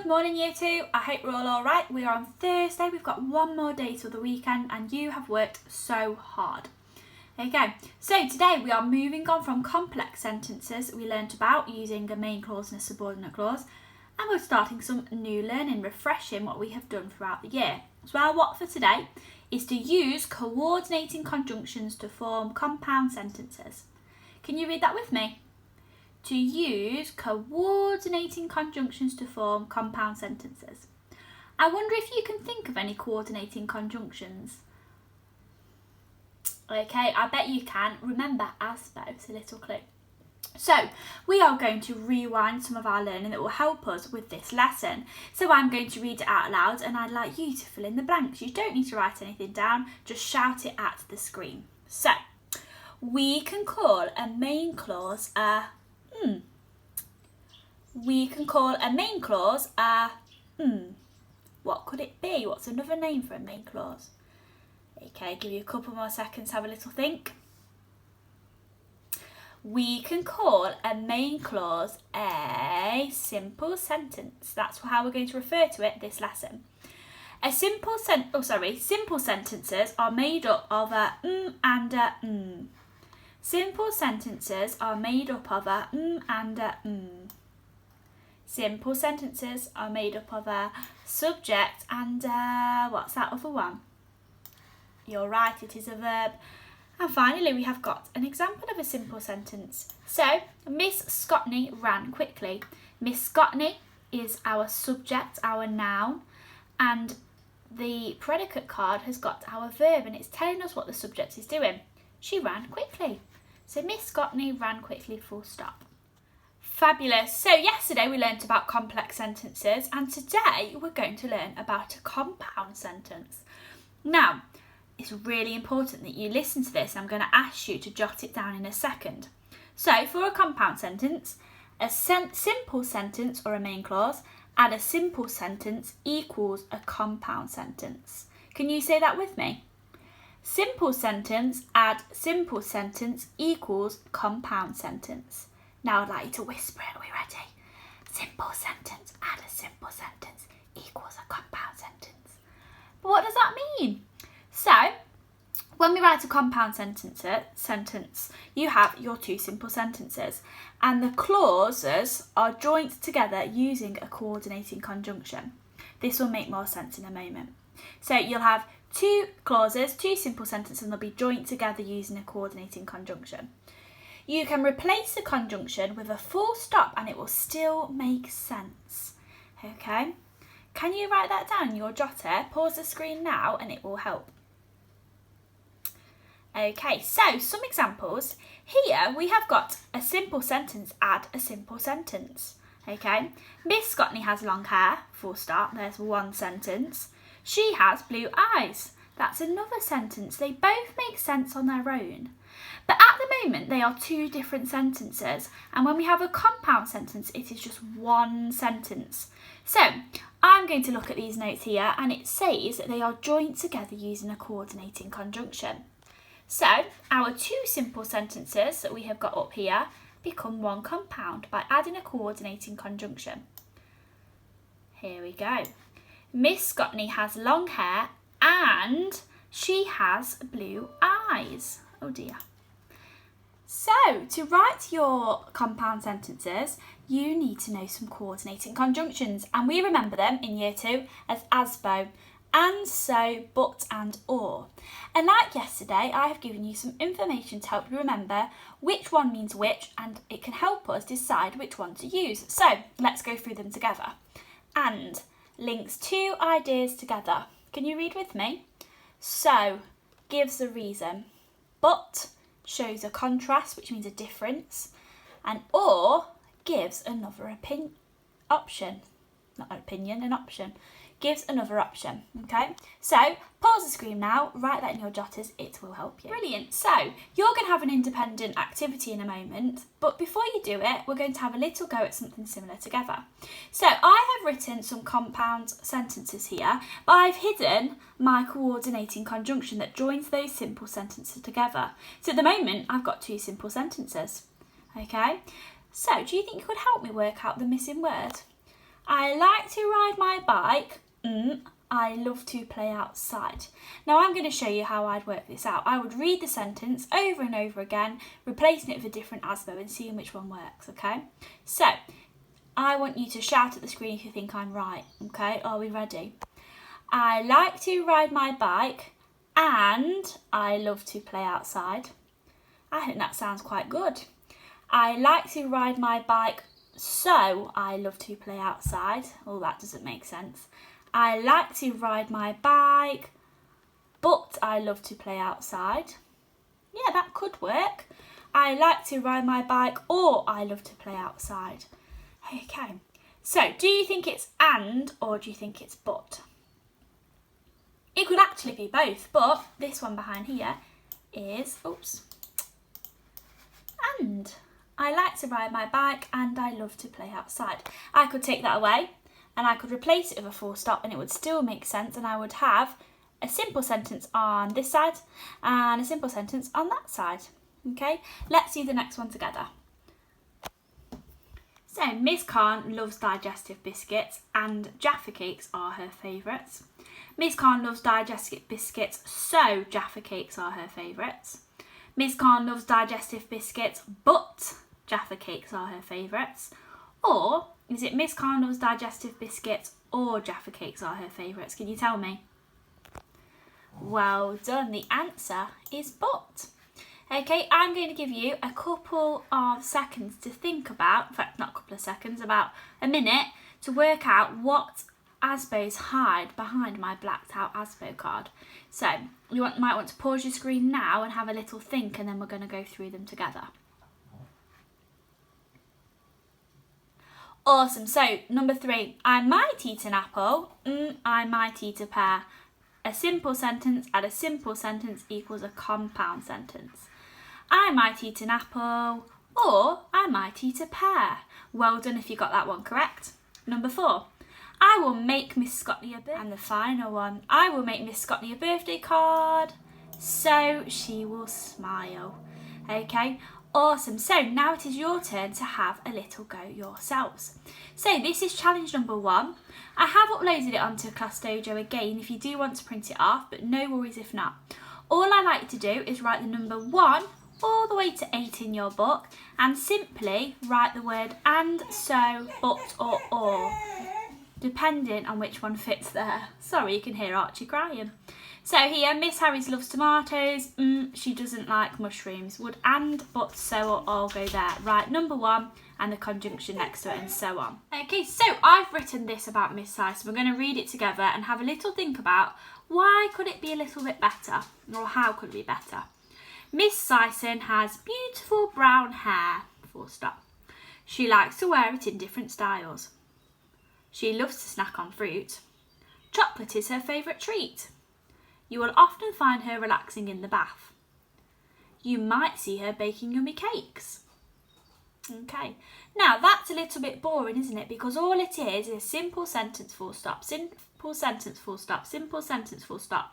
Good morning Year 2, I hope we're all alright. We are on Thursday, we've got one more day till the weekend and you have worked so hard. Okay, so today we are moving on from complex sentences we learnt about using a main clause and a subordinate clause, and we're starting some new learning, refreshing what we have done throughout the year. So our what for today is to use coordinating conjunctions to form compound sentences. Can you read that with me? To use coordinating conjunctions to form compound sentences. I wonder if you can think of any coordinating conjunctions. Okay, I bet you can. Remember ASBO, it's a little clue. So, we are going to rewind some of our learning that will help us with this lesson. So I'm going to read it out loud and I'd like you to fill in the blanks. You don't need to write anything down, just shout it at the screen. So, we can call a main clause a We can call a main clause a What could it be? What's another name for a main clause? Okay, give you a couple more seconds to have a little think. We can call a main clause a simple sentence. That's how we're going to refer to it this lesson. Simple sentences are made up of a and a Simple sentences are made up of a and a Simple sentences are made up of a subject and what's that other one? You're right, it is a verb. And finally, we have got an example of a simple sentence. So, Miss Scotney ran quickly. Miss Scotney is our subject, our noun, and the predicate card has got our verb and it's telling us what the subject is doing. She ran quickly. So, Miss Scotney ran quickly, full stop. Fabulous. So, yesterday we learnt about complex sentences and today we're going to learn about a compound sentence. Now, it's really important that you listen to this. I'm going to ask you to jot it down in a second. So, for a compound sentence, a simple sentence or a main clause add a simple sentence equals a compound sentence. Can you say that with me? Simple sentence add simple sentence equals compound sentence. Now I'd like you to whisper it. Are we ready? Simple sentence add a simple sentence equals a compound sentence. But what does that mean? So, when we write a compound sentence, you have your two simple sentences and the clauses are joined together using a coordinating conjunction. This will make more sense in a moment. So, you'll have two clauses, two simple sentences, and they'll be joined together using a coordinating conjunction. You can replace the conjunction with a full stop and it will still make sense. Okay? Can you write that down in your jotter? Pause the screen now and it will help. Okay, so some examples. Here we have got a simple sentence add a simple sentence. Okay, Miss Scotney has long hair, full stop, there's one sentence. She has blue eyes. That's another sentence. They both make sense on their own. But at the moment they are two different sentences and when we have a compound sentence it is just one sentence. So I'm going to look at these notes here and it says that they are joined together using a coordinating conjunction. So, our two simple sentences that we have got up here become one compound by adding a coordinating conjunction. Here we go. Miss Scotney has long hair and she has blue eyes. Oh dear. So, to write your compound sentences, you need to know some coordinating conjunctions and we remember them in Year 2 as ASBO. And, so, but and, or. And like yesterday, I have given you some information to help you remember which one means which and it can help us decide which one to use. So, let's go through them together. And links two ideas together. Can you read with me? So, gives a reason. But shows a contrast, which means a difference. And or gives another option. Not an opinion, an option. Gives another option, okay? So, pause the screen now, write that in your jotters, it will help you. Brilliant, so you're going to have an independent activity in a moment, but before you do it, we're going to have a little go at something similar together. So, I have written some compound sentences here, but I've hidden my coordinating conjunction that joins those simple sentences together. So, at the moment, I've got two simple sentences, okay? So, do you think you could help me work out the missing word? I like to ride my bike. I love to play outside. Now I'm going to show you how I'd work this out. I would read the sentence over and over again, replacing it with a different ASBO and seeing which one works, okay? So, I want you to shout at the screen if you think I'm right, okay? Are we ready? I like to ride my bike and I love to play outside. I think that sounds quite good. I like to ride my bike, so I love to play outside. Oh, that doesn't make sense. I like to ride my bike, but I love to play outside. Yeah, that could work. I like to ride my bike, or I love to play outside. Okay, so do you think it's and, or do you think it's but? It could actually be both, but this one behind here is, and. I like to ride my bike and I love to play outside. I could take that away and I could replace it with a full stop and it would still make sense, and I would have a simple sentence on this side and a simple sentence on that side. Okay, let's do the next one together. So, Miss Khan loves digestive biscuits and Jaffa cakes are her favourites. Miss Khan loves digestive biscuits, so Jaffa cakes are her favourites. Miss Khan loves digestive biscuits, but Jaffa cakes are her favourites. Or is it Miss Khan loves digestive biscuits or Jaffa cakes are her favourites? Can you tell me? Well done. The answer is but. Okay, I'm going to give you a couple of seconds to think about, in fact, not a couple of seconds, about a minute to work out what ASBOs hide behind my blacked out ASBO card. So you might want to pause your screen now and have a little think, and then we're going to go through them together. Awesome. So number 3, I might eat an apple. I might eat a pear. A simple sentence add a simple sentence equals a compound sentence. I might eat an apple, or I might eat a pear. Well done if you got that one correct. Number 4, I will make Miss Scotney a birthday. And the final one, I will make Miss Scotney a birthday card, so she will smile. Okay, awesome. So now it is your turn to have a little go yourselves. So this is challenge number 1. I have uploaded it onto Class Dojo again if you do want to print it off, but no worries if not. All I like to do is write the number 1 all the way to 8 in your book and simply write the word and, so, but or, depending on which one fits there. Sorry, you can hear Archie crying. So here, Miss Harris loves tomatoes. She doesn't like mushrooms. Would and, but, so or all go there? Right, number 1 and the conjunction next to it and so on. Okay, so I've written this about Miss Sison. We're going to read it together and have a little think about why could it be a little bit better, or how could it be better. Miss Sison has beautiful brown hair, full stop. She likes to wear it in different styles. She loves to snack on fruit. Chocolate is her favourite treat. You will often find her relaxing in the bath. You might see her baking yummy cakes. Okay, now that's a little bit boring, isn't it? Because all it is a simple sentence, full stop, simple sentence, full stop, simple sentence, full stop.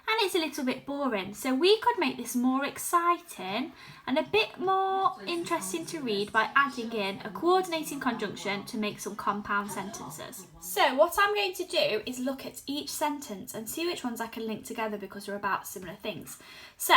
And it's a little bit boring. So we could make this more exciting and a bit more interesting to read by adding in a coordinating conjunction to make some compound sentences. So what I'm going to do is look at each sentence and see which ones I can link together because they're about similar things. So,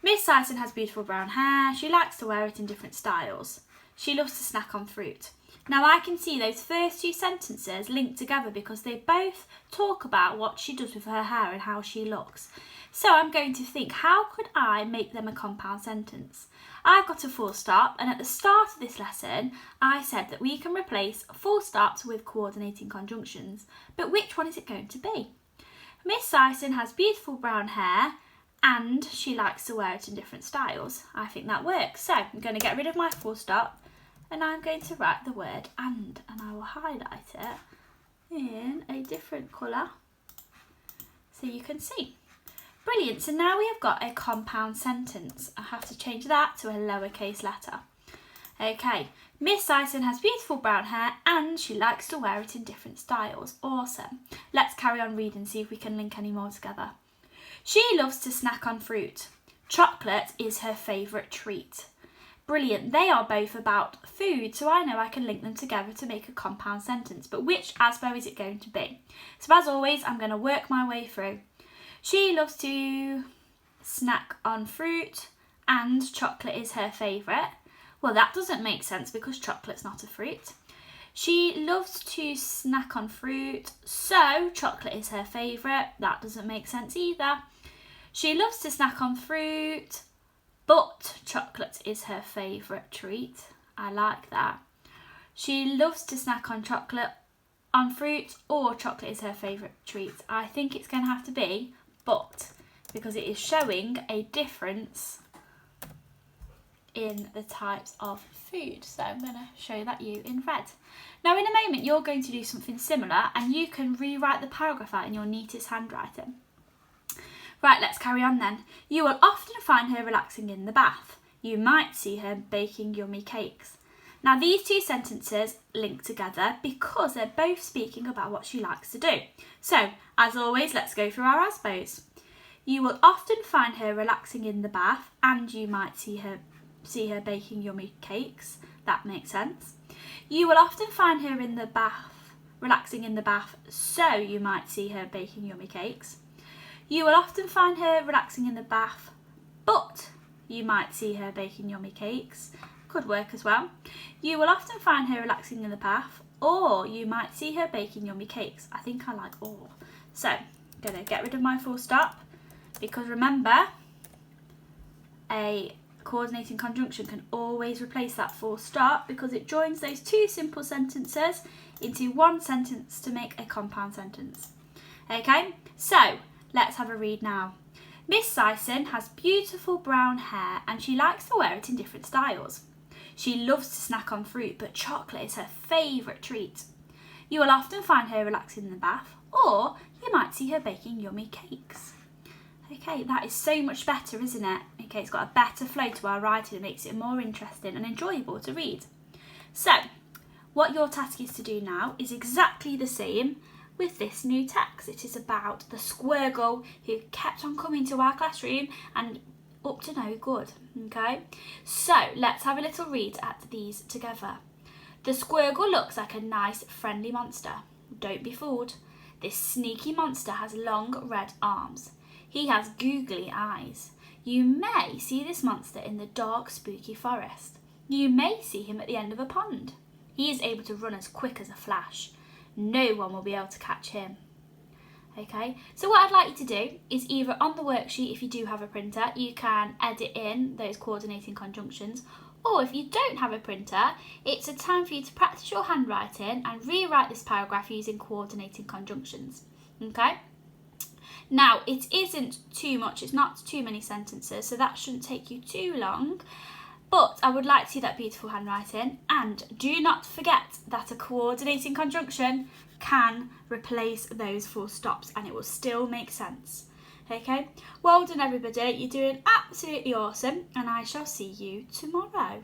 Miss Sison has beautiful brown hair. She likes to wear it in different styles. She loves to snack on fruit. Now I can see those first 2 sentences linked together because they both talk about what she does with her hair and how she looks. So I'm going to think, how could I make them a compound sentence? I've got a full stop, and at the start of this lesson I said that we can replace full stops with coordinating conjunctions. But which one is it going to be? Miss Sison has beautiful brown hair and she likes to wear it in different styles. I think that works. So I'm going to get rid of my full stop and I'm going to write the word and I will highlight it in a different colour so you can see. Brilliant, so now we have got a compound sentence. I have to change that to a lowercase letter. Okay, Miss Sison has beautiful brown hair and she likes to wear it in different styles. Awesome. Let's carry on reading and see if we can link any more together. She loves to snack on fruit. Chocolate is her favourite treat. Brilliant. They are both about food, so I know I can link them together to make a compound sentence. But which Asbo is it going to be? So as always, I'm going to work my way through. She loves to snack on fruit and chocolate is her favourite. Well, that doesn't make sense because chocolate's not a fruit. She loves to snack on fruit, so chocolate is her favourite. That doesn't make sense either. She loves to snack on fruit, but chocolate is her favourite treat. I like that. She loves to snack on fruit, or chocolate is her favourite treat. I think it's going to have to be but, because it is showing a difference in the types of food. So I'm going to show that you in red. Now in a moment you're going to do something similar and you can rewrite the paragraph out in your neatest handwriting. Right, let's carry on then. You will often find her relaxing in the bath. You might see her baking yummy cakes. Now these two sentences link together because they're both speaking about what she likes to do. So as always, let's go through our ASBOs. You will often find her relaxing in the bath and you might see her baking yummy cakes. That makes sense. You will often find her in the bath, relaxing in the bath, so you might see her baking yummy cakes. You will often find her relaxing in the bath, but you might see her baking yummy cakes. Could work as well. You will often find her relaxing in the bath, or you might see her baking yummy cakes. I think I like all. So I'm going to get rid of my full stop, because remember, a coordinating conjunction can always replace that full stop because it joins those two simple sentences into one sentence to make a compound sentence. Okay, so let's have a read now. Miss Sison has beautiful brown hair and she likes to wear it in different styles. She loves to snack on fruit, but chocolate is her favourite treat. You will often find her relaxing in the bath, or you might see her baking yummy cakes. Okay, that is so much better, isn't it? Okay, it's got a better flow to our writing. It makes it more interesting and enjoyable to read. So, what your task is to do now is exactly the same with this new text. It is about the squirrel who kept on coming to our classroom and up to no good. Okay, so let's have a little read at these together. The squirrel looks like a nice, friendly monster. Don't be fooled. This sneaky monster has long red arms. He has googly eyes. You may see this monster in the dark, spooky forest. You may see him at the end of a pond. He is able to run as quick as a flash. No one will be able to catch him. Okay, so what I'd like you to do is either on the worksheet, if you do have a printer, you can edit in those coordinating conjunctions, or if you don't have a printer, it's a time for you to practice your handwriting and rewrite this paragraph using coordinating conjunctions. Okay? Now, it isn't too much, it's not too many sentences, so that shouldn't take you too long. But I would like to see that beautiful handwriting. And do not forget that a coordinating conjunction can replace those full stops and it will still make sense. Okay, well done everybody, you're doing absolutely awesome and I shall see you tomorrow.